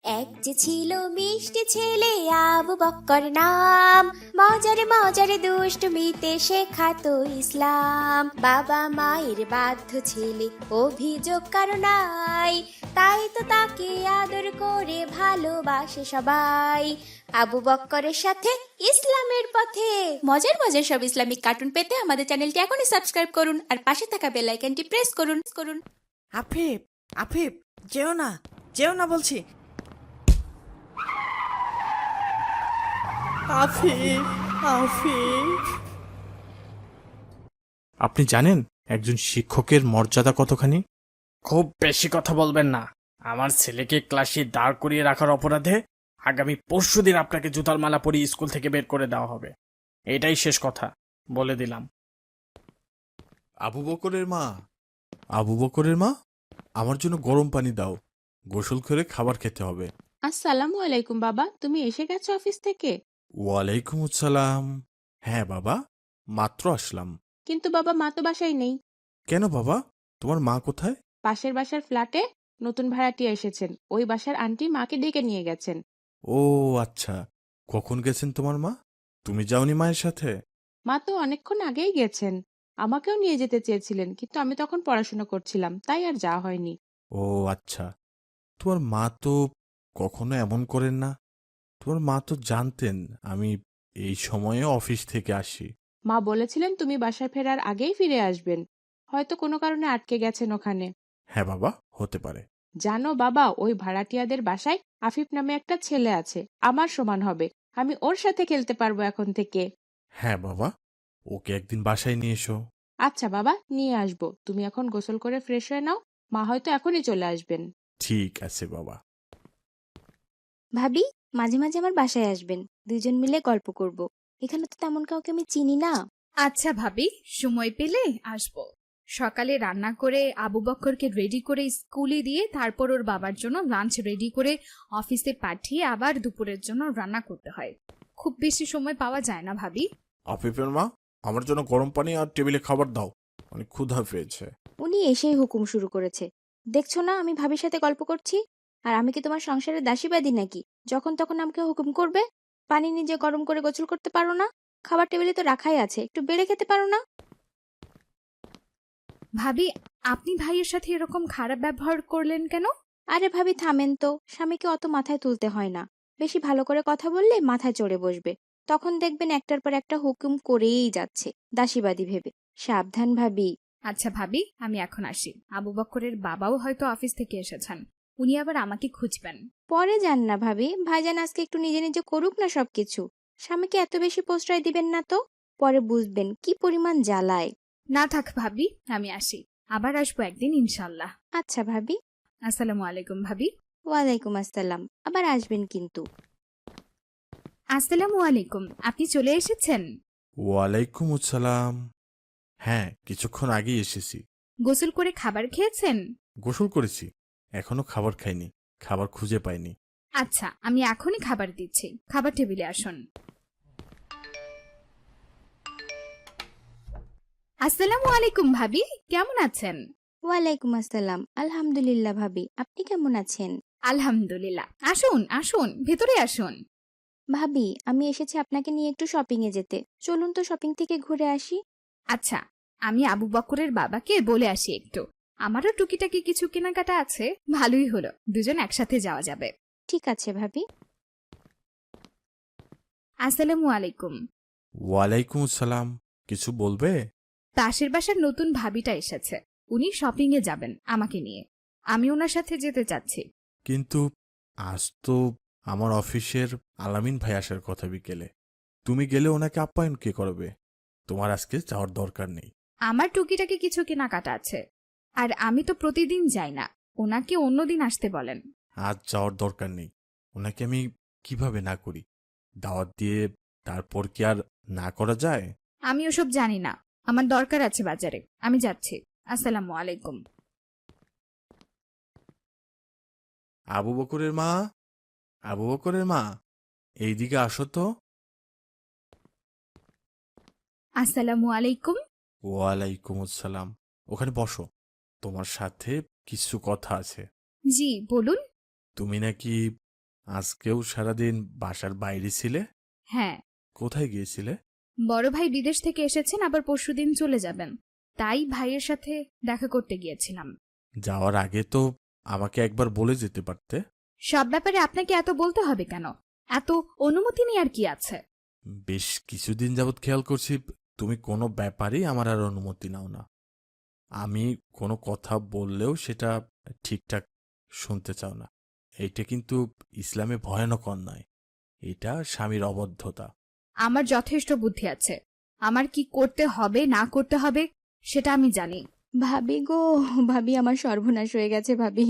এক যে ছিল মিষ্টি ছেলে আবু বক্কর নাম, মজারে মজারে দুষ্টমিতে শেখাতো ইসলাম। বাবা মায়ের বাধ্য ছেলে, অভিযোগ কারো নাই, তাই তো তাকে আদর করে ভালোবাসে সবাই। আবু বক্করের সাথে ইসলামের পথে মজার মজার সব ইসলামিক কার্টুন পেতে আমাদের চ্যানেলটি এখনই সাবস্ক্রাইব করুন আর পাশে থাকা বেল আইকনটি প্রেস করুন। আফিফ, আফিফ, যেও না বলছি। আফিফ, আফিফ। আপনি জানেন একজন শিক্ষকের মর্যাদা কতখানি? খুব বেশি কথা বলবেন না। আমার ছেলেকে ক্লাসে দাঁড় করিয়ে রাখার অপরাধে আগামী পরশুদিন আপনাকে জুতার মালা পরিয়ে স্কুল থেকে বের করে দেওয়া হবে। এটাই শেষ কথা, বলে দিলাম। আবু বকরের মা, আমার জন্য গরম পানি দাও, গোসল করে খাবার খেতে হবে। আসসালামু আলাইকুম বাবা, তুমি এসে গেছো অফিস থেকে? ওয়ালাইকুম আসসালাম। হ্যাঁ বাবা, মাত্র আসলাম। কিন্তু বাবা, মা তো বাসায় নেই। কেন বাবা, তোমার মা কোথায়? পাশের বাসার ফ্ল্যাটে নতুন ভাড়াটিয়া এসেছেন, ওই বাসার আন্টি মাকে ডেকে নিয়ে গেছেন। ও আচ্ছা, কখন গেছেন তোমার মা? তুমি যাওনি মায়ের সাথে? মা তো অনেকক্ষণ আগেই গেছেন। আমাকেও নিয়ে যেতে চেয়েছিলেন, কিন্তু আমি তখন পড়াশোনা করছিলাম, তাই আর যাওয়া হয়নি। ও আচ্ছা, তোমার মা তো কখনো এমন করেন না। তোমার মা তো জানতেন আমি এই সময়ে অফিস থেকে আসি। মা বলেছিলেন তুমি বাসায় ফেরার আগেই ফিরে আসবেন, হয়তো কোনো কারণে আটকে গেছেন ওখানে। হ্যাঁ বাবা, হতে পারে। জানো বাবা, ওই ভাড়াটিয়াদের বাসায় আফিফ নামে একটা ছেলে আছে, আমার সমান হবে। আমি ওর সাথে খেলতে পারবো এখন থেকে। হ্যাঁ বাবা, ওকে একদিন বাসায় নিয়ে এসো। আচ্ছা বাবা, নিয়ে আসবো। তুমি এখন গোসল করে ফ্রেশ হয়ে নাও, মা হয়তো এখনই চলে আসবেন। ঠিক আছে বাবা। ভাবি, মাঝে মাঝে আমার বাসায় আসবেন, দুইজন মিলে গল্প করব। এখানে তো তেমন কাউকে আমি চিনি না। আচ্ছা ভাবি, সময় পেলে আসবো। সকালে রান্না করে আবু বক্করকে রেডি করে স্কুলে দিয়ে তারপর ওর বাবার জন্য লাঞ্চ রেডি করে অফিসে পাঠিয়ে আবার দুপুরের জন্য রান্না করতে হয়। খুব বেশি সময় পাওয়া যায় না ভাবি। আফিফের মা, আমার জন্য গরম পানি আর টেবিলে খাবার দাও, অনেক ক্ষুধা পেয়েছে। উনি এসেই হুকুম শুরু করেছে। দেখছো না আমি ভাবির সাথে গল্প করছি? আর আমি কি তোমার সংসারের দাসীবাদী নাকি, যখন তখন আমাকে হুকুম করবে? পানি নিজে গরম করে গোসল করতে পারো না? খাবার টেবিলে তো রাখাই আছে, একটু বেড়ে খেতে পারো না? ভাবি, আপনি ভাইয়ের সাথে এরকম খারাপ ব্যবহার করলেন কেন? আরে ভাবি থামেন তো, স্বামীকে অত মাথায় তুলতে হয় না। বেশি ভালো করে কথা বললে মাথায় চড়ে বসবে, তখন দেখবেন একটার পর একটা হুকুম করেই যাচ্ছে, দাসীবাদী ভেবে। সাবধান ভাবি। আচ্ছা ভাবি, আমি এখন আসি। আবু বক্করের বাবাও হয়তো অফিস থেকে এসেছেন, উনি আবার আমাকে খুঁজবেন। পরে যান না ভাবি, ভাইজান আজকে একটু নিজে নিজে করুক না সবকিছু। স্বামীকে এত বেশি প্রশ্রয় দিবেন না তো, পরে বুঝবেন কি পরিমাণ জ্বালায়। না থাক ভাবি, আমি আসি। আবার আসবো একদিন ইনশাল্লাহ। আচ্ছা ভাবি। আসসালামু আলাইকুম ভাবি। ওয়ালাইকুম আসসালাম, আবার আসবেন কিন্তু। আসসালামু আলাইকুম, আপনি চলে এসেছেন? ওয়ালাইকুম আসসালাম। হ্যাঁ, কিছুক্ষণ আগেই এসেছি। গোসল করে খাবার খেয়েছেন? গোসল করেছি, এখনো খাবার খাইনি, খাবার খুঁজে পাইনি। আচ্ছা, আমি এখনই খাবার দিচ্ছি, খাবার টেবিলে আসুন। আসসালামু আলাইকুম ভাবি, কেমন আছেন? ওয়ালাইকুম আসসালাম, আলহামদুলিল্লাহ ভাবি, আপনি কেমন আছেন? আলহামদুলিল্লাহ। আসুন আসুন, ভেতরে আসুন। ভাবি, আমি এসেছি আপনাকে নিয়ে একটু শপিং এ যেতে, চলুন তো শপিং থেকে ঘুরে আসি। আচ্ছা, আমি আবু বকরের বাবাকে বলে আসি একটু। আমারও টুকিটাকি কিছু কেনাকাটা আছে, ভালোই হলো, দুজন একসাথে যাওয়া যাবে। ঠিক আছে ভাবি। আসসালামু আলাইকুম। ওয়ালাইকুম আসসালাম, কিছু বলবে? পাশের বাসার নতুন ভাবিটা এসেছে, উনি শপিং এ যাবেন আমাকে নিয়ে। আমি ওনার সাথে যেতে চাচ্ছি। কিন্তু আজ তো আমার অফিসের আলামিন ভাই আসার কথা বিকেলে, তুমি গেলে ওনাকে আপ্যায়ন কে করবে? তোমার আজকে যাওয়ার দরকার নেই। আমার টুকিটাকি কিছু কেনাকাটা আছে, আর আমি তো প্রতিদিন যাই না, ওনাকে অন্যদিন আসতে বলেন। আজ যাওয়ার দরকার নেই, ওনাকে আমি কিভাবে না করি? দাওয়াত দিয়ে তারপর কি আর না করা যায়? আমি ওসব জানি না, আমার দরকার আছে বাজারে, আমি যাচ্ছি। আসসালামু আলাইকুম। আবু বকরের মা, আবু বকরের মা, এইদিকে আসো তো। আসসালামু আলাইকুম। ওয়ালাইকুম আসসালাম। ওখানে বসো, তোমার সাথে কিছু কথা আছে। জি বলুন। তুমি নাকি আজকেও সারাদিন বাসার বাইরে ছিলে? হ্যাঁ, কোথায় গিয়েছিলে? বড় ভাই বিদেশ থেকে এসেছেন, আবার পরশুদিন চলে যাবেন, তাই ভাইয়ের সাথে দেখা করতে গিয়েছিলাম। যাওয়ার আগে তো আমাকে একবার বলে যেতে পারতে। সব ব্যাপারে আপনাকে এত বলতে হবে কেন? এত অনুমতি নেই আর কি আছে? বেশ কিছুদিন যাবৎ খেয়াল করছি তুমি কোনো ব্যাপারেই আমার আর অনুমতি নাও না। আমি কোনো কথা বললেও সেটা ঠিকঠাক শুনতে চাও না। এইটা কিন্তু ইসলামে ভয়ানক অন্যায়। এটা স্বামীর অবদ্ধতা। আমার যথেষ্ট বুদ্ধি আছে। আমার কি করতে হবে না করতে হবে সেটা আমি জানি। ভাবি গো, ভাবি আমার সর্বনাশ হয়ে গেছে ভাবি,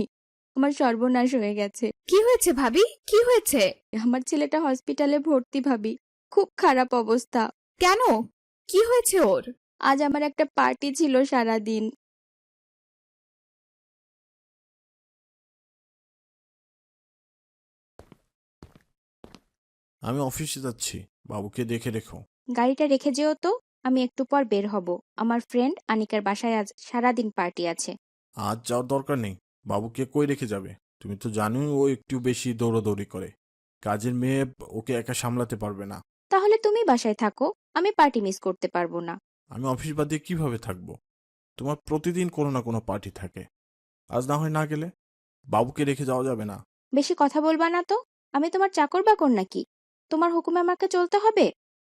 আমার সর্বনাশ হয়ে গেছে। কি হয়েছে ভাবি, কি হয়েছে? আমার ছেলেটা হসপিটালে ভর্তি ভাবি, খুব খারাপ অবস্থা। কেন, কি হয়েছে ওর? আজ আমার একটা পার্টি ছিল সারাদিন। আমি অফিসে যাচ্ছি, বাবুকে দেখে রেখো। গাড়িটা রেখে যেও তো, আমি একটু পর বের হব। আমার ফ্রেন্ড আনিকার বাসায় আজ সারাদিন পার্টি আছে। আজ যাওয়ার দরকার নেই। বাবুকে কই রেখে যাবে? তুমি তো জানোই ও একটু বেশি দৌড়াদৌড়ি করে। কাজের মেয়ে ওকে একা সামলাতে পারবে না। তাহলে তুমি বাসায় থাকো, আমি পার্টি মিস করতে পারবো না। আমি অফিস বাদ দিয়ে কিভাবে থাকবো? তোমার প্রতিদিন কোনো না কোনো পার্টি থাকে। আজ না হয় না গেলে। বাবুকে রেখে যাওয়া যাবে না। বেশি কথা বলবা না তো, আমি তোমার চাকর বাকর নাকি? তোমার হুকুমে আমাকে চলতে হবে?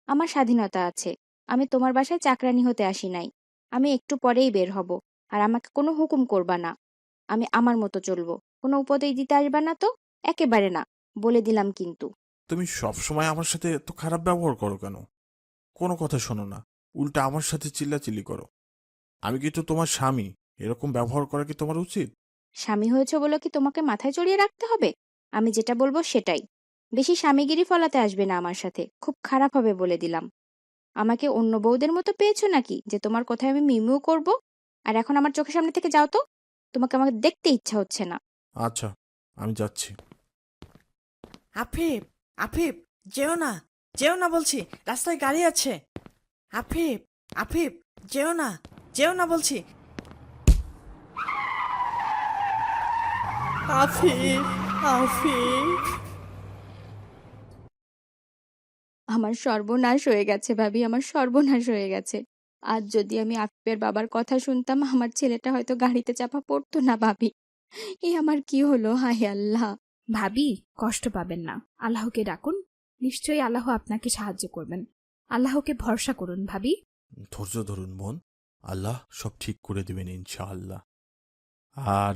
আমার স্বাধীনতা আছে। আমি তোমার বাসায় চাকরানি হতে আসি নাই। আমি একটু পরেই বের হব, আর আমাকে কোনো হুকুম করবা না। আমি আমার মতো চলবো, কোনো উপদেশ দিতে আসবা না তো, একেবারে না, বলে দিলাম কিন্তু। তুমি সব সময় আমার সাথে এত খারাপ ব্যবহার করো কেন? কোনো কথা শোনো না, উল্টা আমার সাথে চিল্লাচিল্লি করো। আমি কিন্তু তোমার স্বামী, এরকম ব্যবহার করা কি তোমার উচিত? স্বামী হয়েছে বলে কি তোমাকে মাথায় চড়িয়ে রাখতে হবে? আমি যেটা বলবো সেটাই। বেশি স্বামীগিরি ফলাতে আসবে না আমার সাথে, খুব খারাপ হবে বলে দিলাম। আমাকে অন্য বউদের মতো পেয়েছো নাকি যে তোমার কথায় আমি মিমিউ করব? আর এখন আমার চোখের সামনে থেকে যাও তো, তোমাকে আমাকে দেখতে ইচ্ছা হচ্ছে না। আচ্ছা, আমি যাচ্ছি। আফিফ, আফিফ, যেও না, যেও না বলছি, রাস্তায় গাড়ি আছে। আফিফ, আফিফ, যেও না, যেও না বলছি। আফিফ, আফিফ। আমার সর্বনাশ হয়ে গেছে ভাবি, আমার সর্বনাশ হয়ে গেছে। আজ যদি আমি আফিফের বাবার কথা শুনতাম, আমার ছেলেটা হয়তো গাড়িতে চাপা পড়তো না ভাবি। এ আমার কি হলো, হায় আল্লাহ। ভাবি, কষ্ট পাবেন না, আল্লাহকে ডাকুন, নিশ্চয়ই আল্লাহ আপনাকে সাহায্য করবেন। আল্লাহকে ভরসা করুন ভাবি। ধৈর্য ধরুন বোন, আল্লাহ সব ঠিক করে দেবেন ইনশাআল্লাহ। আর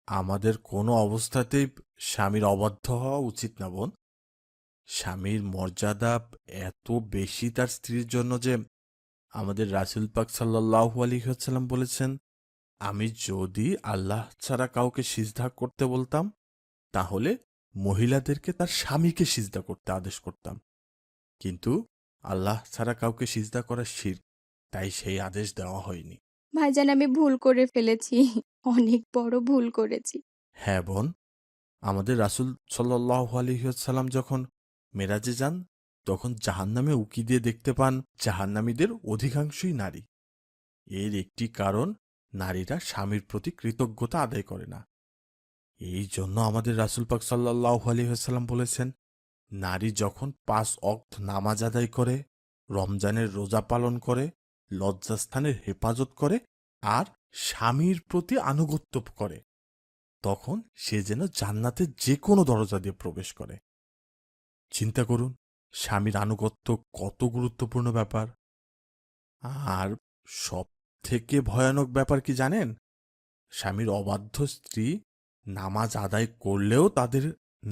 আমাদের কোনো অবস্থাতেই স্বামীর অবাধ্য হওয়া উচিত না বোন। স্বামীর মর্যাদা এত বেশি তার স্ত্রীর জন্য যে আমাদের রাসূল পাক সাল্লাল্লাহু আলাইহি ওয়াসাল্লাম বলেছেন, আমি যদি আল্লাহ ছাড়া কাউকে সিজদা করতে বলতাম তাহলে মহিলাদেরকে তার স্বামীকে সিজদা করতে আদেশ করতাম। কিন্তু আল্লাহ ছাড়া কাউকে সিজদা করা শিরক, তাই সেই আদেশ দেওয়া হয়নি। ভাইজান, আমি ভুল করে ফেলেছি, অনেক বড় ভুল করেছি। হ্যাঁ বোন, আমাদের রাসূল সাল্লাল্লাহু আলাইহি ওয়াসাল্লাম যখন মেরাজে যান তখন জাহান্নামে উকি দিয়ে দেখতে পান জাহান্নামীদের অধিকাংশই নারী। এর একটি কারণ, নারীরা স্বামীর প্রতি কৃতজ্ঞতা আদায় করে না। এই জন্য আমাদের রাসূল পাক সাল্লাল্লাহু আলাইহি ওয়াসাল্লাম বলেছেন, নারী যখন ৫ ওয়াক্ত নামাজ আদায় করে, রমজানের রোজা পালন করে, লজ্জাস্থানের হেফাজত করে আর স্বামীর প্রতি আনুগত্য করে, তখন সে যেন জান্নাতের যে কোনো দরজা দিয়ে প্রবেশ করে। চিন্তা করুন, স্বামীর আনুগত্য কত গুরুত্বপূর্ণ ব্যাপার। আর সব থেকে ভয়ানক ব্যাপার কি জানেন? স্বামীর অবাধ্য স্ত্রী নামাজ আদায় করলেও তাদের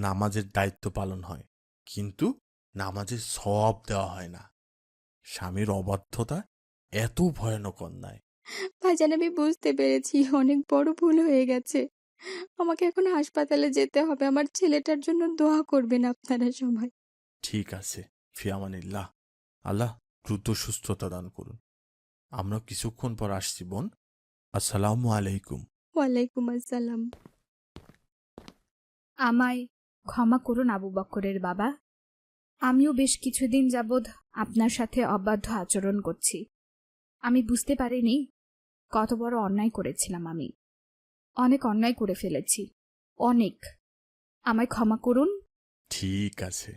নামাজের দায়িত্ব পালন হয়, কিন্তু নামাজের সওয়াব দেওয়া হয় না। স্বামীর অবাধ্যতা এত ভয়ানক অন্যায়। ভাইজান, আমি বুঝতে পেরেছি অনেক বড় ভুল হয়ে গেছে। আমাকে এখন হাসপাতালে যেতে হবে। আমার ছেলেটার জন্য দোয়া করবেন আপনারা সবাই। ঠিক আছে, ফিয়ামানিল্লাহ। আল্লাহ দ্রুত সুস্থতা দান করুন। আমরা কিছুক্ষণ পর আসছি বোন। আসসালামু আলাইকুম। ওয়ালাইকুম আসসালাম। আমায় ক্ষমা করুন আবু বক্করের বাবা। আমিও বেশ কিছুদিন যাবৎ আপনার সাথে অবাধ্য আচরণ করছি। আমি বুঝতে পারিনি কত বড় অন্যায় করেছিলাম। আমি অনেক অন্যায় করে ফেলেছি, অনেক। আমায় ক্ষমা করুন, ঠিক আছে,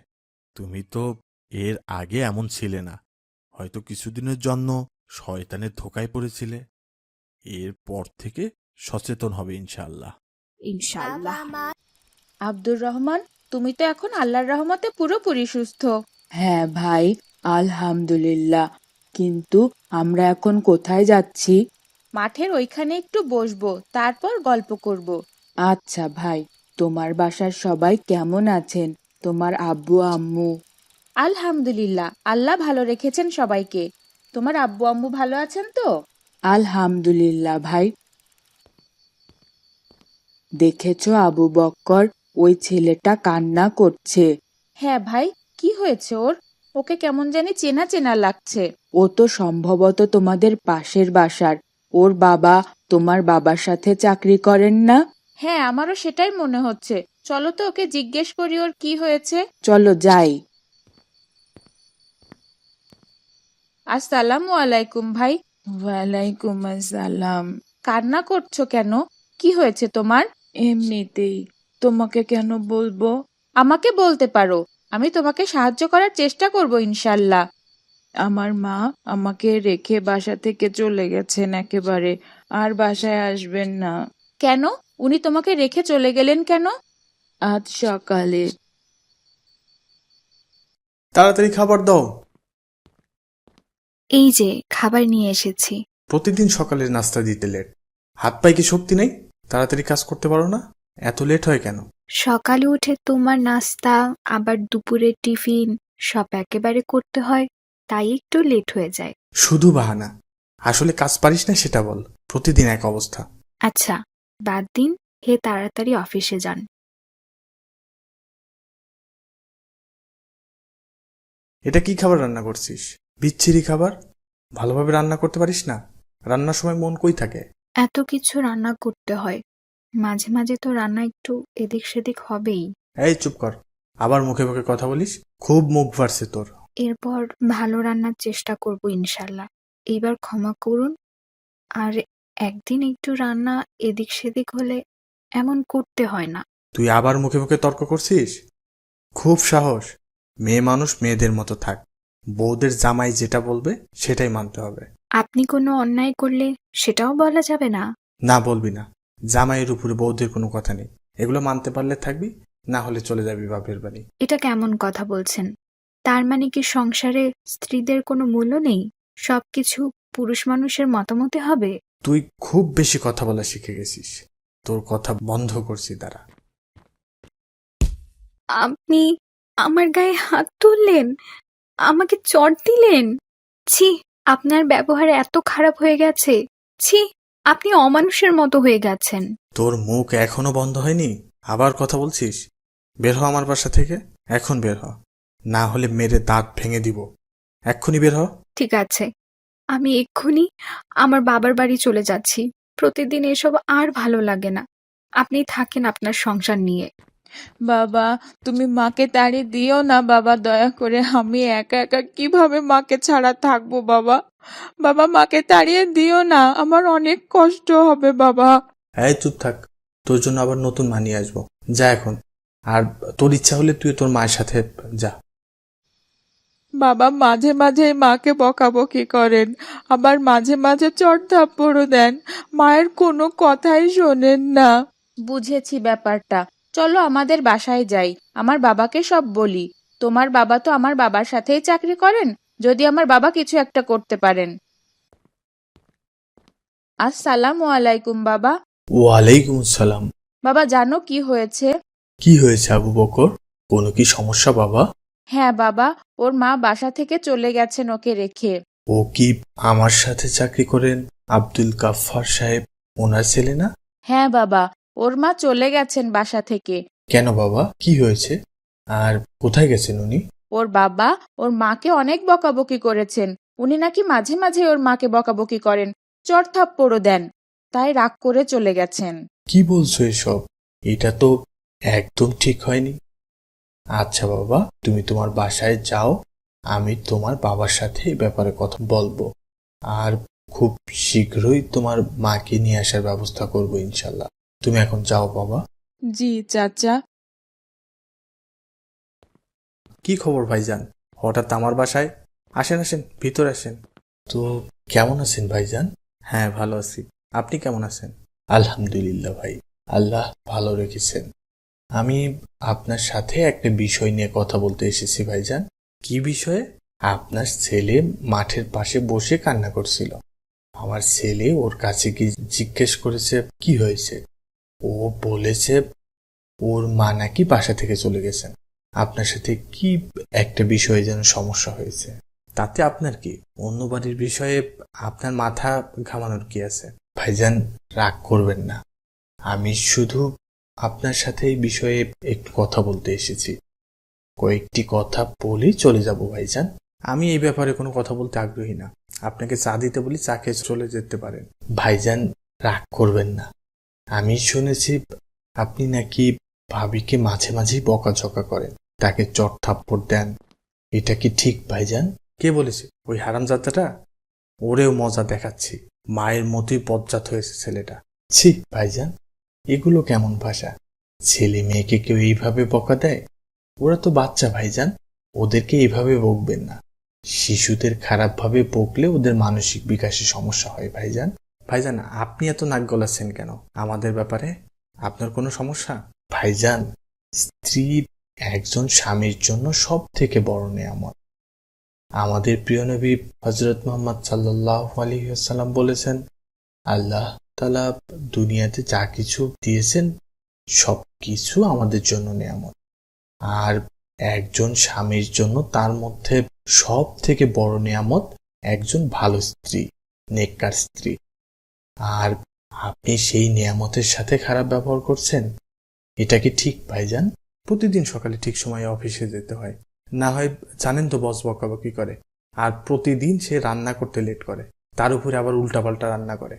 তুমি তো এর আগে এমন ছিলে না, হয়তো কিছুদিনের জন্য শয়তানের ধোকায় পড়েছিলে। এরপর থেকে সচেতন হবে ইনশাআল্লাহ। ইনশাআল্লাহ। বাবা মা আব্দুর রহমান, তুমি তো এখন আল্লাহর রহমতে পুরোপুরি সুস্থ। হ্যাঁ ভাই, আলহামদুলিল্লাহ। কিন্তু আমরা এখন কোথায় যাচ্ছি? মাঠের ওইখানে একটু বসবো, তারপর গল্প করব। আচ্ছা ভাই, তোমার বাসার সবাই কেমন আছেন? তোমার আব্বু আম্মু? আলহামদুলিল্লাহ, আল্লাহ ভালো রেখেছেন সবাইকে। তোমার আব্বু আম্মু ভালো আছেন তো? আলহামদুলিল্লাহ ভাই। দেখেছো আবু বক্কর, ওই ছেলেটা কান্না করছে। হ্যাঁ ভাই, কি হয়েছে ওর? ওকে কেমন জানি চেনা চেনা লাগছে। ও তো সম্ভবত তোমাদের পাশের বাসার। ওর বাবা তোমার বাবার সাথে চাকরি করেন না? হ্যাঁ, আমারও সেটাই মনে হচ্ছে। চলো তো ওকে জিজ্ঞেস করি ওর কি হয়েছে। চলো যাই। আসসালামু আলাইকুম ভাই। ওয়ালাইকুম আসসালাম। কান্না করছো কেন? কি হয়েছে তোমার? এমনিতেই। তোমাকে কেন বলবো? আমাকে বলতে পারো, আমি তোমাকে সাহায্য করার চেষ্টা করব ইনশাল্লাহ। আমার মা আমাকে রেখে বাসা থেকে চলে গেছেন একেবারে, আর বাসায় আসবেন না। কেন? উনি তোমাকে রেখে চলে গেলেন কেন? আজ সকালে। তাড়াতাড়ি খাবার দাও। এই যে খাবার নিয়ে এসেছি। প্রতিদিন সকালে নাস্তা দিতে লেট। হাত পায়ে কি শক্তি নেই? তাড়াতাড়ি কাজ করতে পারো না? এত লেট হয় কেন? সকালে উঠে তোমার নাস্তা, আবার দুপুরের টিফিন সব একেবারে করতে হয়, তাই একটু লেট হয়ে যায়। শুধু বাহানা। আসলে কাজ পারিস না সেটা বল। প্রতিদিন এক অবস্থা। আচ্ছা, বাদ দিন, হে তাড়াতাড়ি অফিসে যান। এটা কি খাবার রান্না করছিস? বিচ্ছিরি খাবার। ভালোভাবে রান্না করতে পারিস না? রান্নার সময় মন কই থাকে? এত কিছু রান্না করতে হয়, মাঝে মাঝে তো রান্না একটু এদিক সেদিক হবেই। এই চুপ কর। আবার মুখে মুখে কথা বলিস। খুব মুখ ভারছে তোর। এরপর ভালো রান্নার চেষ্টা করব ইনশাল্লাহ। এইবার ক্ষমা করুন। আর একদিন একটু রান্না এদিক সেদিক হলে এমন করতে হয় না। তুই আবার মুখে মুখে তর্ক করছিস? খুব সাহস। মেয়ে মানুষ মেয়েদের মতো থাক। বউদের জামাই যেটা বলবে সেটাই মানতে হবে। আপনি কোনো অন্যায় করলে সেটাও বলা যাবে না? না, বলবি না। জামাইয়ের উপরে বউদের কোনো কথা নেই। এগুলো মানতে পারলে থাকবি, না হলে চলে যাবি বাপের বাড়ি। এটা কেমন কথা বলছেন? তার মানে কি সংসারে স্ত্রীদের কোনো মূল্য নেই? সবকিছু পুরুষ মানুষের মতামতে হবে? তুই খুব বেশি কথা বলা শিখে গেছিস। তোর কথা বন্ধ করছি দাঁড়া। আপনি আমার গায়ে হাত তুললেন, আমাকে চড় দিলেন। ছি, আপনার ব্যবহার এত খারাপ হয়ে গেছে। ছি, আপনি অমানুষের মতো হয়ে গেছেন। তোর মুখ এখনো বন্ধ হয়নি? আবার কথা বলছিস? বের হ আমার বাসা থেকে। এখন বের হ, না হলে মেরে দাঁত ভেঙে দিব। এক্ষুনি বের হ। ঠিক আছে, আমি এক্ষুনি আমার বাবার বাড়ি চলে যাচ্ছি। প্রতিদিন এসব আর ভালো লাগে না। আপনি থাকেন আপনার সংসার নিয়ে। বাবা, তুমি মাকে তাড়িয়ে দিও না বাবা, দয়া করে। আমি একা একা কিভাবে মাকে ছাড়া থাকবো বাবা? বাবা, মাকে তাড়িয়ে দিও না, আমার অনেক কষ্ট হবে বাবা। এই চুপ থাক। তোর জন্য আবার নতুন মানিয়ে আসবো। যা এখন। আর তোর ইচ্ছা হলে তুই তোর মায়ের সাথে যা। বাবা মাঝে মাঝে মাকে বকাবকি করেন, আবার মাঝে মাঝে চড় থাপ্পড়ও দেন। মায়ের কোনো কথাই শোনেন না। বুঝেছি ব্যাপারটা। চলো আমাদের বাসায় যাই, আমার বাবাকে সব বলি। তোমার বাবা তো আমার বাবার সাথেই চাকরি করেন, যদি আমার বাবা কিছু একটা করতে পারেন। আসসালামু আলাইকুম বাবা। ওয়ালাইকুম আসসালাম। বাবা, জানো কি হয়েছে? কি হয়েছে আবু বকর? কোনো কি সমস্যা বাবা? হ্যাঁ বাবা, ওর মা বাসা থেকে চলে গেছেন ওকে রেখে। ও কি আমার সাথে চাকরি করেন? আব্দুল গাফফার সাহেব ওনার ছেলে না? হ্যাঁ বাবা, ওর মা চলে গেছেন বাসা থেকে। কেন বাবা, কি হয়েছে? আর কোথায় গেছেন উনি? ওর বাবা ওর মাকে অনেক বকাবকি করেছেন। উনি নাকি মাঝে মাঝে ওর মাকে বকাবকি করেন, চড় থাপ্পড়ও দেন, তাই রাগ করে চলে গেছেন। কি বলছো এসব? এটা তো একদম ঠিক হয়নি। আচ্ছা বাবা, তুমি তোমার বাসায় যাও। আমি তোমার বাবার সাথে এই ব্যাপারে কথা বলবো। আর খুব শীঘ্রই তোমার মাকে নিয়ে আসার ব্যবস্থা করবো ইনশাল্লাহ। তুমি এখন যাও বাবা। জি চাচা। কি খবর ভাইজান? হঠাৎ আমার বাসায়? আসেন আসেন, ভিতরে আসেন। তো কেমন আছেন ভাইজান? হ্যাঁ, ভালো আছি। আপনি কেমন আছেন? আলহামদুলিল্লাহ ভাই, আল্লাহ ভালো রেখেছেন। আমি আপনার সাথে একটা বিষয় নিয়ে কথা বলতে এসেছি ভাইজান। কি বিষয়ে? আপনার ছেলে মাঠের পাশে বসে কান্না করছিল। আমার ছেলে ওর কাছে কি জিজ্ঞেস করেছে কি হয়েছে। ও বলেছে ওর মা নাকি বাসা থেকে চলে গেছেন। আপনার সাথে কি একটা বিষয়ে যেন সমস্যা হয়েছে। তাতে আপনার কি? অন্য বাড়ির বিষয়ে আপনার মাথা ঘামানোর কি আছে? ভাইজান, রাগ করবেন না, আমি শুধু আপনার সাথে এই বিষয়ে একটু কথা বলতে এসেছি। কয়েকটি কথা বলেই চলে যাব ভাইজান। আমি এই ব্যাপারে কোনো কথা বলতে আগ্রহী না। আপনাকে চা দিতে বলি, চা খেয়ে চলে যেতে পারেন। ভাইজান, রাগ করবেন না। আমি শুনেছি আপনি নাকি ভাবিকে মাঝে মাঝেই বকাঝকা করেন, তাকে চট থাপ্পড় দেন। এটা কি ঠিক ভাইজান? কে বলেছে? ওই হারামজাদাটা। ওরেও মজা দেখাচ্ছি। মায়ের মতোই বজ্জাত হয়েছে ছেলেটা। ছি ভাইজান, এগুলো কেমন ভাষা? ছেলে মেয়েকে কেউ এইভাবে বকা দেয়? ওরা তো বাচ্চা ভাইজান, ওদেরকে এইভাবে বকবেন না। শিশুদের খারাপভাবে বকলে ওদের মানসিক বিকাশে সমস্যা হয় ভাইজান। ভাইজান, আপনি এত নাক গলাচ্ছেন কেন আমাদের ব্যাপারে? আপনার কোনো সমস্যা? ভাইজান, স্ত্রী একজন স্বামীর জন্য সব থেকে বড় নেয়ামত। আমাদের প্রিয় নবী হযরত মুহাম্মদ সাল্লাল্লাহু আলাইহি ওয়াসাল্লাম বলেছেন, আল্লাহ তাআলা দুনিয়াতে যা কিছু দিয়েছেন সব কিছু আমাদের জন্য নেয়ামত। আর একজন স্বামীর জন্য তার মধ্যে সব থেকে বড় নেয়ামত একজন ভালো স্ত্রী, নেককার স্ত্রী। আর আপনি সেই নেয়ামতের সাথে খারাপ ব্যবহার করছেন। এটা কি ঠিক ভাইজান? প্রতিদিন সকালে ঠিক সময়ে অফিসে যেতে হয়, না হয় জানেন তো বস বকাবকি করে। আর প্রতিদিন সে রান্না করতে লেট করে, তার উপরে আবার উল্টাপাল্টা রান্না করে।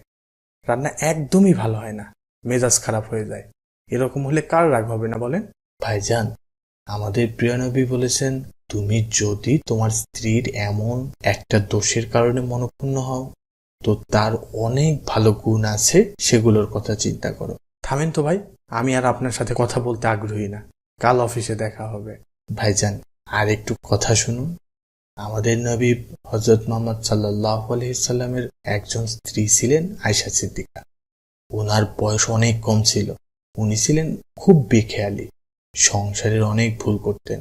রান্না একদমই ভালো হয় না, মেজাজ খারাপ হয়ে যায়। এরকম হলে কার রাগ হবে না বলেন? ভাইজান, আমাদের প্রিয় নবী বলেছেন, তুমি যদি তোমার স্ত্রীর এমন একটা দোষের কারণে মনক্ষুণ্ণ হও, তো তার অনেক ভালো গুণ আছে, সেগুলোর কথা চিন্তা করো। থামেন তো ভাই, আমি আর আপনার সাথে কথা বলতে আগ্রহী না। কাল অফিসে দেখা হবে। ভাইজান, আর একটু কথা শুনুন। আমাদের নবী হযরত মুহাম্মদ সাল্লাল্লাহু আলাইহি সাল্লামের একজন স্ত্রী ছিলেন আয়েশা সিদ্দিকা। ওনার বয়স অনেক কম ছিল। উনি ছিলেন খুব বেখেয়ালি, সংসারের অনেক ভুল করতেন।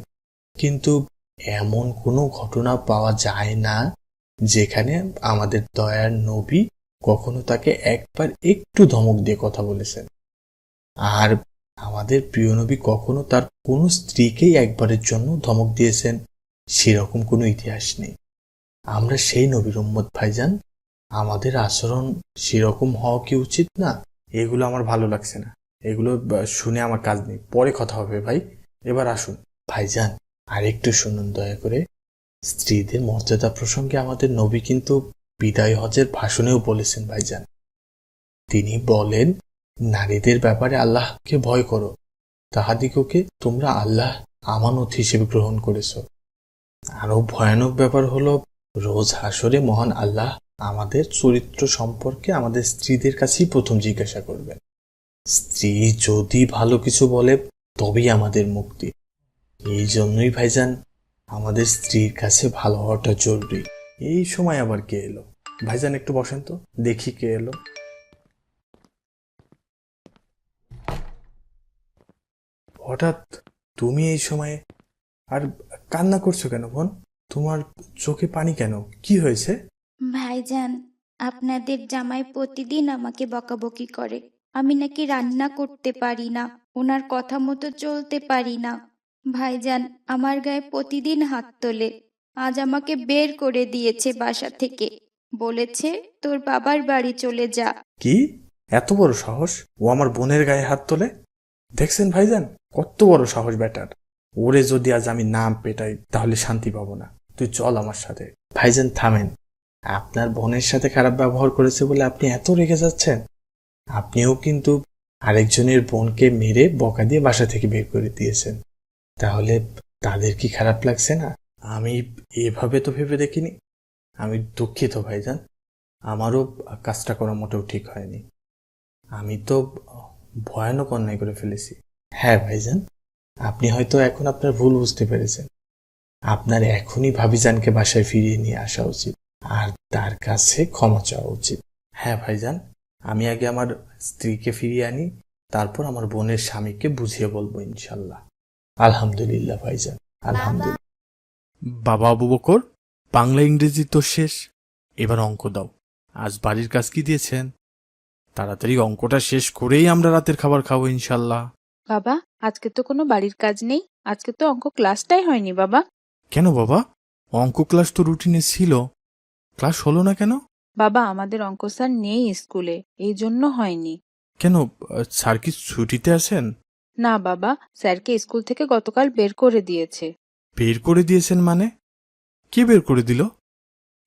কিন্তু এমন কোনো ঘটনা পাওয়া যায় না যেখানে আমাদের দয়ার নবী কখনো তাকে একবার একটু ধমক দিয়ে কথা বলেছেন। আর আমাদের প্রিয় নবী কখনো তার কোনো স্ত্রীকেই একবারের জন্য ধমক দিয়েছেন, সেরকম কোনো ইতিহাস নেই। আমরা সেই নবীর উম্মত ভাইজান, আমাদের আচরণ সেরকম হওয়া কি উচিত না? এগুলো আমার ভালো লাগছে না, এগুলো শুনে আমার কাজ নেই, পরে কথা হবে ভাই। এবার আসুন। ভাইজান, আর একটু শুনুন দয়া করে। স্ত্রীদের মর্যাদা প্রসঙ্গে আমাদের নবী কিন্তু বিদায় হজের ভাষণেও বলেছেন ভাইজান। তিনি বলেন, নারীদের ব্যাপারে আল্লাহকে ভয় করো, তাহাদিগকে তোমরা আল্লাহ আমানত হিসেবে গ্রহণ করেছ। আরো ভয়ানক ব্যাপার হলো, রোজ হাসরে মহান আল্লাহ আমাদের চরিত্র সম্পর্কে আমাদের স্ত্রীদের কাছেই প্রথম জিজ্ঞাসা করবেন। স্ত্রী যদি ভালো কিছু বলে তবেই আমাদের মুক্তি। এই জন্যই ভাইজান, আমাদের স্ত্রীর কাছে ভালো হওয়াটা জরুরি। এই সময় আবার কে এলো? ভাইজান, একটু বসেন তো, দেখি কে এলো। হঠাৎ তুমি এই সময়ে? আর কান্না করছো কেন বোন? তোমার চোখে পানি কেন? কি হয়েছে? ভাইজান, আপনাদের জামাই প্রতিদিন আমাকে বকাবকি করে। আমি নাকি রান্না করতে পারি না, ওনার কথা মতো চলতে পারি না। ভাইজান, আমার গায়ে প্রতিদিন হাত তোলে। আজ আমাকে বের করে দিয়েছে বাসা থেকে, বলেছে তোর বাবার বাড়ি চলে যা। কি এত বড় সাহস? ও আমার বোনের গায়ে হাত তোলে? দেখছেন ভাইজান, কত বড় সাহস ব্যাটার। ওরে যদি আজ আমি নাম পেটাই তাহলে শান্তি পাবো না। তুই চল আমার সাথে। ভাইজান থামেন, আপনার বোনের সাথে খারাপ ব্যবহার করেছে বলে আপনি এত রেগে যাচ্ছেন? আপনিও কিন্তু আরেকজনের বোনকে মেরে বকা দিয়ে বাসা থেকে বের করে দিয়েছেন, তাহলে তাদের কি খারাপ লাগছে না? আমি এভাবে তো ভেবে দেখিনি। আমি দুঃখিত ভাইজান, আমারও কাজটা করা মোটেও ঠিক হয়নি। আমি তো ভয়ানক অন্যায় করে ফেলেছি। হ্যাঁ ভাইজান, আপনি হয়তো এখন আপনার ভুল বুঝতে পেরেছেন। আপনার এখনই ভাবিজানকে বাসায় ফিরিয়ে নিয়ে আসা উচিত আর তার কাছে ক্ষমা চাওয়া উচিত। হ্যাঁ ভাইজান, আমি আগে আমার স্ত্রীকে ফিরিয়ে আনি, তারপর আমার বোনের স্বামীকে বুঝিয়ে বলবো ইনশাল্লাহ। আলহামদুলিল্লাহ ভাইজান, আলহামদুলিল্লাহ। বাবা আবু বকর, বাংলা ইংরেজি তো শেষ, এবার অঙ্ক দাও। আজ বাড়ির কাজ কি দিয়েছেন? তাড়াতাড়ি অঙ্কটা শেষ করেই আমরা রাতের খাবার খাবো ইনশাল্লাহ। বাবা, আজকে তো কোনো বাড়ির কাজ নেই, আজকে তো অঙ্ক ক্লাসটাই হয়নি বাবা। কেন বাবা? অঙ্ক ক্লাস তো রুটিনে ছিল, ক্লাস হলো না কেন? বাবা, আমাদের অঙ্ক স্যার নেই স্কুলে, এই জন্য হয়নি। কেন, স্যার কি ছুটিতে আছেন? না বাবা, স্যারকে স্কুল থেকে গতকাল বের করে দিয়েছে। বের করে দিয়েছেন মানে? কে বের করে দিল?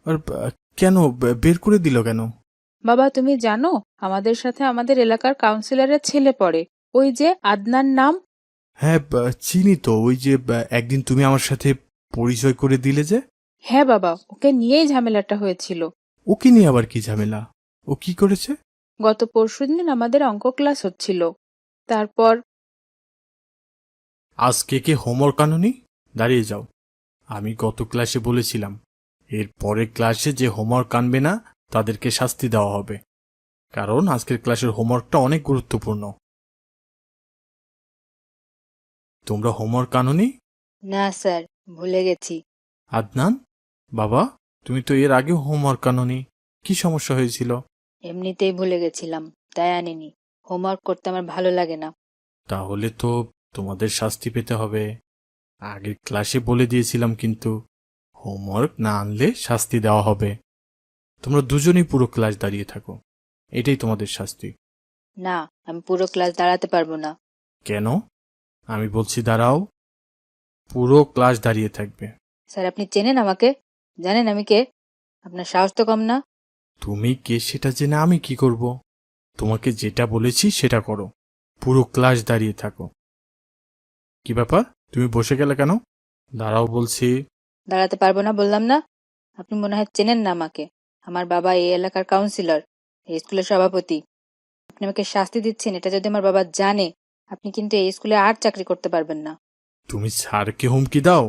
আর কেন বের করে দিল কেন? বাবা, তুমি জানো আমাদের সাথে আমাদের এলাকার কাউন্সিলরের ছেলে পড়ে, ওই যে আদনান নাম। হ্যাঁ, চিনি তো, ওই যে একদিন তুমি আমার সাথে পরিচয় করে দিলে যে। হ্যাঁ বাবা, ওকে নিয়েই ঝামেলাটা হয়েছিল। ওকে নিয়ে আবার কি ঝামেলা? ও কি করেছে? গত পরশুদিন আমাদের অঙ্ক ক্লাস হচ্ছিল, তারপর আজকে কে হোমওয়ার্ক আনোনি? দাঁড়িয়ে যাও। আমি গত ক্লাসে বলেছিলাম এর পরের ক্লাসে যে হোমওয়ার্ক আনবে না তাদেরকে শাস্তি দেওয়া হবে, কারণ আজকের ক্লাসের হোমওয়ার্কটা অনেক গুরুত্বপূর্ণ। তোমরা হোমওয়ার্ক আনোনি? না স্যার, ভুলে গেছি। আদনান, বাবা, তুমি তো এর আগে হোমওয়ার্ক আনোনি, কি সমস্যা হয়েছিল? এমনিতেই ভুলে গেছিলাম, তাই আনিনি। হোমওয়ার্ক করতে আমার ভালো লাগে না। তাহলে তো তোমাদের শাস্তি পেতে হবে। আগের ক্লাসে বলে দিয়েছিলাম কিন্তু, হোমওয়ার্ক না আনলে শাস্তি দেওয়া হবে। তোমরা দুজনেই পুরো ক্লাস দাঁড়িয়ে থাকো, এটাই তোমাদের শাস্তি। না, আমি পুরো ক্লাস দাঁড়াতে পারবো না। কেন? আমি বলছি দাঁড়াও, পুরো ক্লাস দাঁড়িয়ে থাকবে। স্যার, আপনি চেনেন আমাকে? জানেন আমি কে? আপনার সাহস তো কম না। তুমি কে সেটা জেনে আমি কি করব? তোমাকে যেটা বলেছি সেটা করো, পুরো ক্লাস দাঁড়িয়ে থাকো। কি ব্যাপার, তুমি বসে গেলে কেন? দাঁড়াও বলছি। দাঁড়াতে পারবো না বললাম না। আপনি মনে হয় চেনেন না আমাকে। আমার বাবা এই এলাকার কাউন্সিলর, এই স্কুলের সভাপতি। আপনি আমাকে শাস্তি দিচ্ছেন, এটা যদি আমার বাবা জানে, আপনি কিন্তু এই স্কুলে আর চাকরি করতে পারবেন না। তুমি স্যারকে হুমকি দাও?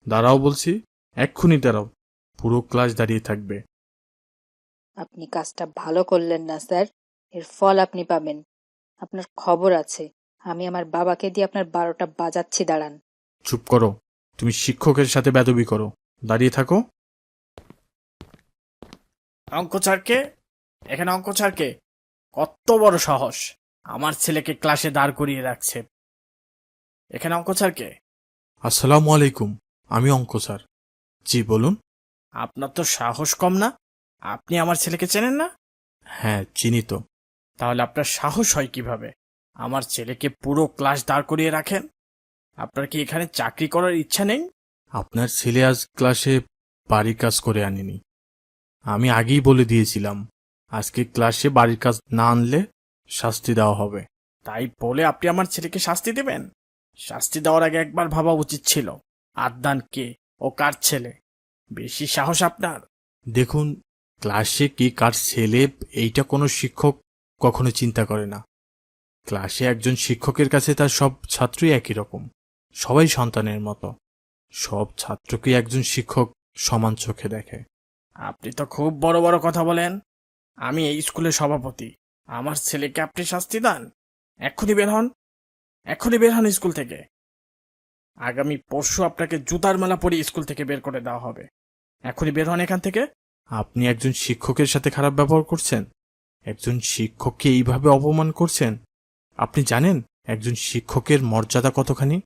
দাঁড়াও বলছি, এক্ষুনি দাঁড়াও, পুরো ক্লাস দাঁড়িয়ে থাকবে। আপনি কাজটা ভালো করলেন না স্যার, এর ফল আপনি পাবেন। আপনার খবর আছে, আমি আমার বাবাকে দিয়ে আপনার 12টা বাজাচ্ছি, দাঁড়ান। চুপ করো, তুমি শিক্ষকের সাথে বেদবি করো, দাঁড়িয়ে থাকো। অঙ্ক ছাড়কে, এখানে অঙ্ক ছাড়কে, কত বড় সাহস আমার ছেলেকে ক্লাসে দাঁড় করিয়ে রাখছে। এখানে অঙ্ক ছাড়কে। আসসালামু আলাইকুম, আমি অঙ্ক স্যার। জি বলুন। আপনার তো সাহস কম না? আপনি আমার ছেলেকে চেনেন না? হ্যাঁ চিনি তো। তাহলে আপনার সাহস হয় কিভাবে আমার ছেলেকে পুরো ক্লাস দাঁড় করিয়ে রাখেন? আপনার কি এখানে চাকরি করার ইচ্ছা নেই? আপনার ছেলে আজ ক্লাসে বাড়ির কাজ করে আনেনি। আমি আগেই বলে দিয়েছিলাম আজকে ক্লাসে বাড়ির কাজ না আনলে শাস্তি দেওয়া হবে। তাই বলে আপনি আমার ছেলেকে শাস্তি দেবেন? শাস্তি দেওয়ার আগে একবার ভাবা উচিত ছিল আদনান কে, ও কার ছেলে। বেশি সাহস আপনার। দেখুন, ক্লাসে কি কার ছেলে এইটা কোনো শিক্ষক কখনো চিন্তা করে না। ক্লাসে একজন শিক্ষকের কাছে তার সব ছাত্রই একই রকম, সবাই সন্তানের মতো। সব ছাত্রকে একজন শিক্ষক সমান চোখে দেখে। আপনি তো খুব বড় বড় কথা বলেন। আমি এই স্কুলের সভাপতি, আমার ছেলেকে আপনি শাস্তি দেন? এক্ষুনি বের হন, এক্ষুনি বের হন স্কুল থেকে। আগামী পরশু আপনাকে জুতার মালা পরিয়ে স্কুল থেকে বের করে দেওয়া হবে। এক্ষুনি বের হন এখান থেকে। আপনি একজন শিক্ষকের সাথে খারাপ ব্যবহার করছেন, একজন শিক্ষককে এইভাবে অপমান করছেন। আপনি জানেন একজন শিক্ষকের মর্যাদা কতখানি?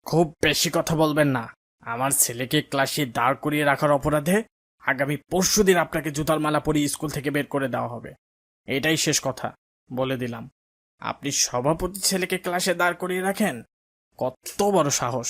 খুব বেশি কথা বলবেন না। আমার ছেলেকে ক্লাসে দাঁড় করিয়ে রাখার অপরাধে আগামী পরশুদিন আপনাকে জুতার মালা পরিয়ে স্কুল থেকে বের করে দেওয়া হবে। এটাই শেষ কথা, বলে দিলাম। আপনি সভাপতি ছেলেকে ক্লাসে দাঁড় করিয়ে রাখেন? কত বড় সাহস!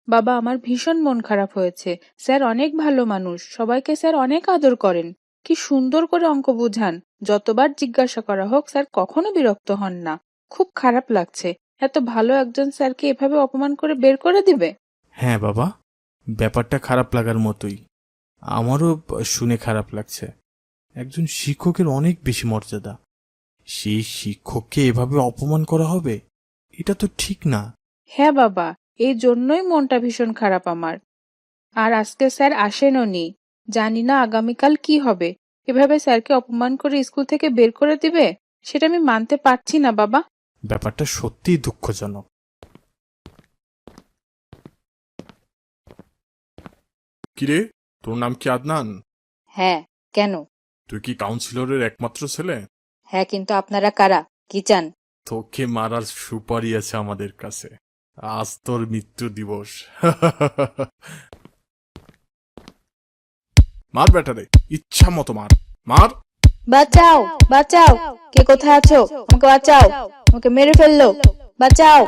বাবা, আমার ভীষণ মন খারাপ হয়েছে। স্যার অনেক ভালো মানুষ, সবাইকে স্যার অনেক আদর করেন, কি সুন্দর করে অঙ্ক বুঝান। যতবার জিজ্ঞাসা করা হোক স্যার কখনো বিরক্ত হন না। খুব খারাপ লাগছে, এত ভালো একজন স্যারকে এভাবে অপমান করে বের করে দিবে। হ্যাঁ বাবা, ব্যাপারটা খারাপ লাগার মতোই। আমারও শুনে খারাপ লাগছে। একজন শিক্ষকের অনেক বেশি মর্যাদা, সেই শিক্ষককে এভাবে অপমান করা হবে? এটা তো ঠিক না। হ্যাঁ বাবা, এই জন্যই মনটা ভীষণ খারাপ আমার। আর আজকে স্যার আসেনও নি, জানি না আগামীকাল কি হবে। এভাবে স্যারকে অপমান করে স্কুল থেকে বের করে দিবে, সেটা আমি মানতে পারছি না বাবা। ব্যাপারটা সত্যিই দুঃখজনক। কিরে, তোর নাম কি আদনান? হ্যাঁ, কেন? তুই কি কাউন্সিলরের একমাত্র ছেলে? হ্যাঁ, কিন্তু আপনারা কারা? কি চান? তোকে মারার সুপারি আছে আমাদের কাছে। আজ তোর মৃত্যু দিবস। মার বেটারে, ইচ্ছা মতো মার, মার। বাঁচাও, বাঁচাও! কে কোথায় আছো? আমাকে বাঁচাও! আমাকে মেরে ফেললো! বাঁচাও!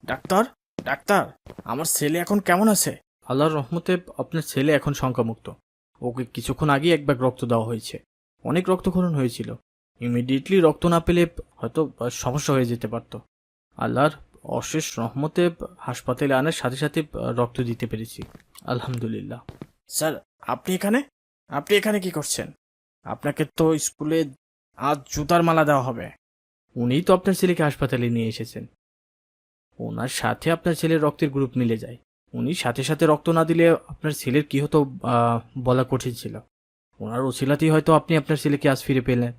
ডাক্তার, ডাক্তার, আমার ছেলে এখন কেমন আছে? আল্লাহর রহমতে আপনার ছেলে এখন শঙ্কামুক্ত। ওকে কিছুক্ষণ আগে এক ব্যাগ রক্ত দেওয়া হয়েছে। অনেক রক্তক্ষরণ হয়েছিল। ইমিডিয়েটলি রক্ত না পেলে হয়তো সমস্যা হয়ে যেতে পারত। আল্লাহর অশেষ রহমতে হাসপাতালে আনার সাথে সাথে রক্ত দিতে পেরেছি, আলহামদুলিল্লাহ। স্যার, আপনি এখানে কি করছেন? আপনাকে তো স্কুলে আজ জুতার মালা দেওয়া হবে। উনিই তো আপনার ছেলেকে হাসপাতালে নিয়ে এসেছেন। ওনার সাথে আপনার ছেলের রক্তের গ্রুপ মিলে যায়। উনি সাথে সাথে রক্ত না দিলে আপনার ছেলের কি হতো বলা কঠিন ছিল। ওনার ওসিলাতেই হয়তো আপনি আপনার ছেলেকে আজ ফিরে পেলেন।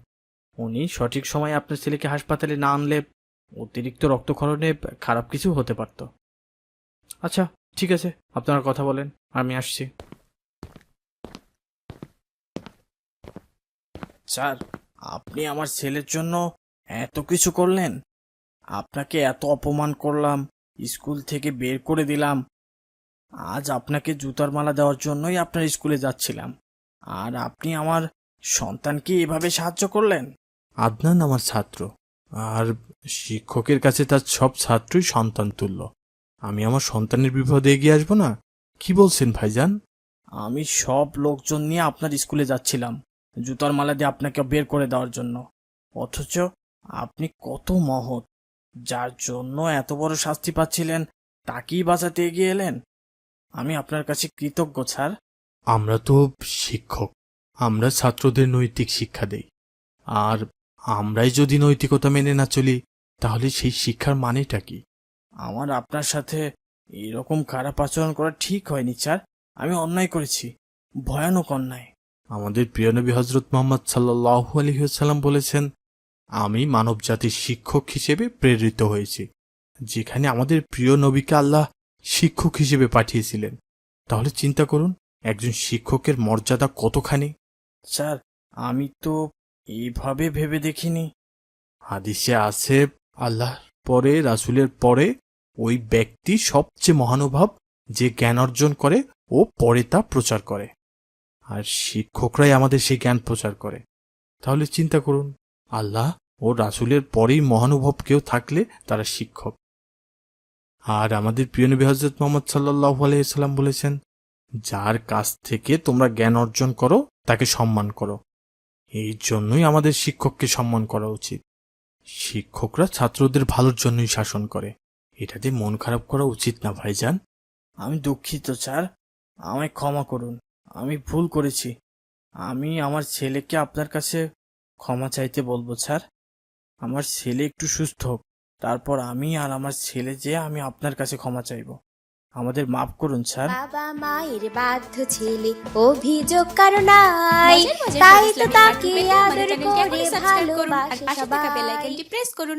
উনি সঠিক সময়ে আপনার ছেলেকে হাসপাতালে না আনলে অতিরিক্ত রক্তক্ষরণে খারাপ কিছু হতে পারত। আচ্ছা, ঠিক আছে, আপনারা কথা বলেন, আমি আসছি। স্যার, আপনি আমার ছেলের জন্য এত কিছু করলেন। আপনাকে এত অপমান করলাম, স্কুল থেকে বের করে দিলাম। আজ আপনাকে জুতার মালা দেওয়ার জন্যই আপনার স্কুলে যাচ্ছিলাম, আর আপনি আমার সন্তানকে এভাবে সাহায্য করলেন। আদনান আমার ছাত্র, আর শিক্ষকের কাছে তার সব ছাত্রই সন্তান তুল্য। আমি আমার সন্তানের বিপদে এগিয়ে আসবো না? কি বলছেন ভাইজান? আমি সব লোকজন নিয়ে আপনার স্কুলে যাচ্ছিলাম জুতার মালা দিয়ে আপনাকে বের করে দেওয়ার জন্য, অথচ আপনি কত মহৎ, যার জন্য এত বড় শাস্তি পাচ্ছিলেন তাকেই বাঁচাতে এগিয়ে এলেন। আমি আপনার কাছে কৃতজ্ঞ স্যার। আমরা তো শিক্ষক, আমরা ছাত্রদের নৈতিক শিক্ষা দেই। আর আমরাই যদি নৈতিকতা মেনে না চলি, তাহলে সেই শিক্ষার মানেটা কি? আমার আপনার সাথে এরকম খারাপ আচরণ করা ঠিক হয়নি স্যার। আমি অন্যায় করেছি, ভয়ানক অন্যায়। আমাদের প্রিয় নবী হজরত মোহাম্মদ সাল্লাল্লাহু আলাইহি ওয়াসাল্লাম বলেছেন, আমি মানব জাতির শিক্ষক হিসেবে প্রেরিত হয়েছি। যেখানে আমাদের প্রিয় নবীকে আল্লাহ শিক্ষক হিসেবে পাঠিয়েছিলেন, তাহলে চিন্তা করুন একজন শিক্ষকের মর্যাদা কতখানি। স্যার, আমি তো এইভাবে ভেবে দেখিনি। হাদিসে আছে, আল্লাহ পরে, রাসূলের পরে ওই ব্যক্তি সবচেয়ে মহানুভব যে জ্ঞান অর্জন করে ও পরে তা প্রচার করে। আর শিক্ষকরাই আমাদের সেই জ্ঞান প্রচার করে। তাহলে চিন্তা করুন, আল্লাহ ও রাসূলের পরেই মহানুভব কেউ থাকলে তারা শিক্ষক। আর আমাদের প্রিয় নবী হযরত মুহাম্মদ সাল্লাল্লাহু আলাইহি ওয়াসাল্লাম বলেছেন, যার কাছ থেকে তোমরা জ্ঞান অর্জন করো তাকে সম্মান করো। এই জন্যই আমাদের শিক্ষককে সম্মান করা উচিত। শিক্ষকরা ছাত্রদের ভালোর জন্যই শাসন করে, এটাতে মন খারাপ করা উচিত না ভাইজান। আমি দুঃখিত স্যার, আমায় ক্ষমা করুন। আমি ভুল করেছি। আমি আমার ছেলেকে আপনার কাছে ক্ষমা চাইতে বলবো স্যার। আমার ছেলে একটু সুস্থ হোক, তারপর আমি আর আমার ছেলে যে আমি আপনার কাছে ক্ষমা চাইব। আমাদের মাফ করুন স্যার। বাবা মায়ের বাধ্য ছেলে অভিযোগ কারো নাই, তাই তো তাকে আদর করে ভালোবাসে সবাই। প্রেস করুন।